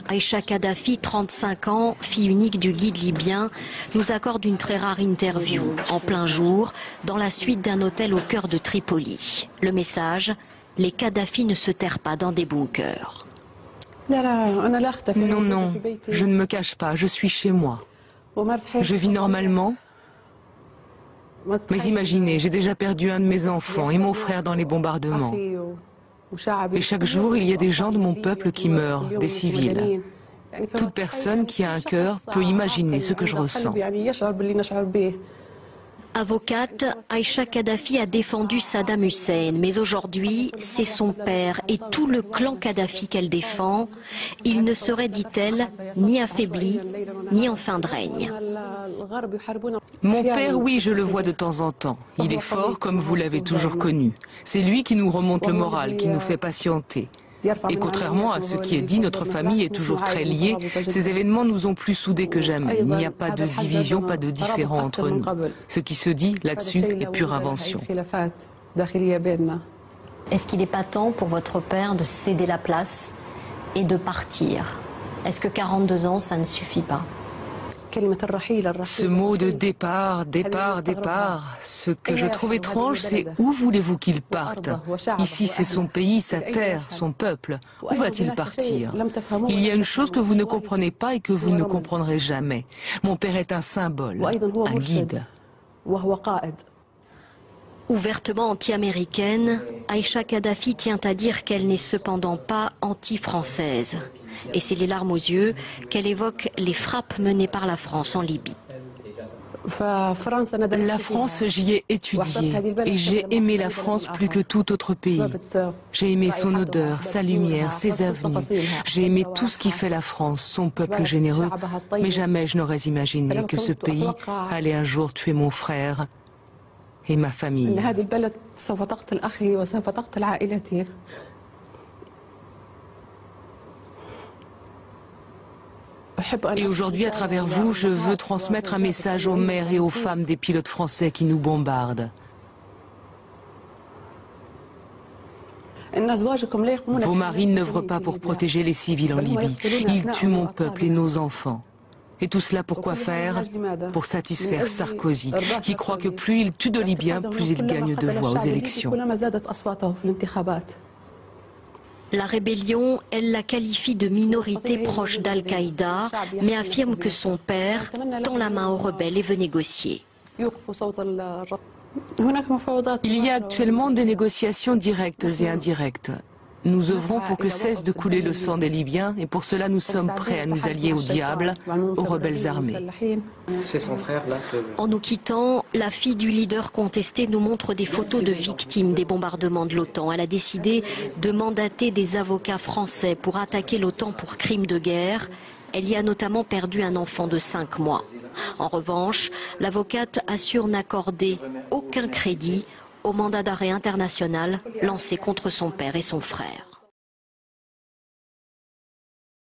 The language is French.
Aïcha Kadhafi, 35 ans, fille unique du guide libyen, nous accorde une très rare interview, en plein jour, dans la suite d'un hôtel au cœur de Tripoli. Le message, les Kadhafi ne se terrent pas dans des bunkers. Non, non, je ne me cache pas, je suis chez moi. Je vis normalement. Mais imaginez, j'ai déjà perdu un de mes enfants et mon frère dans les bombardements. Et chaque jour, il y a des gens de mon peuple qui meurent, des civils. Toute personne qui a un cœur peut imaginer ce que je ressens. Avocate, Aïcha Kadhafi a défendu Saddam Hussein, mais aujourd'hui, c'est son père et tout le clan Kadhafi qu'elle défend. Il ne serait, dit-elle, ni affaibli, ni en fin de règne. Mon père, oui, je le vois de temps en temps. Il est fort comme vous l'avez toujours connu. C'est lui qui nous remonte le moral, qui nous fait patienter. Et contrairement à ce qui est dit, notre famille est toujours très liée. Ces événements nous ont plus soudés que jamais. Il n'y a pas de division, pas de différend entre nous. Ce qui se dit là-dessus est pure invention. Est-ce qu'il n'est pas temps pour votre père de céder la place et de partir? Est-ce que 42 ans, ça ne suffit pas? Ce mot de départ, ce que je trouve étrange, c'est où voulez-vous qu'il parte? Ici, c'est son pays, sa terre, son peuple. Où va-t-il partir? Il y a une chose que vous ne comprenez pas et que vous ne comprendrez jamais. Mon père est un symbole, un guide. Ouvertement anti-américaine, Aïcha Kadhafi tient à dire qu'elle n'est cependant pas anti-française. Et c'est les larmes aux yeux qu'elle évoque les frappes menées par la France en Libye. La France, j'y ai étudié et j'ai aimé la France plus que tout autre pays. J'ai aimé son odeur, sa lumière, ses avenues. J'ai aimé tout ce qui fait la France, son peuple généreux. Mais jamais je n'aurais imaginé que ce pays allait un jour tuer mon frère et ma famille. Et aujourd'hui, à travers vous, je veux transmettre un message aux mères et aux femmes des pilotes français qui nous bombardent. Vos maris n'œuvrent pas pour protéger les civils en Libye. Ils tuent mon peuple et nos enfants. Et tout cela pour quoi faire? Pour satisfaire Sarkozy, qui croit que plus il tue de Libyens, plus il gagne de voix aux élections. La rébellion, elle la qualifie de minorité proche d'Al-Qaïda, mais affirme que son père tend la main aux rebelles et veut négocier. Il y a actuellement des négociations directes et indirectes. Nous œuvrons pour que cesse de couler le sang des Libyens et pour cela nous sommes prêts à nous allier au diable, aux rebelles armés. C'est son frère là. En nous quittant, la fille du leader contesté nous montre des photos de victimes des bombardements de l'OTAN. Elle a décidé de mandater des avocats français pour attaquer l'OTAN pour crimes de guerre. Elle y a notamment perdu un enfant de 5 mois. En revanche, l'avocate assure n'accorder aucun crédit au mandat d'arrêt international lancé contre son père et son frère.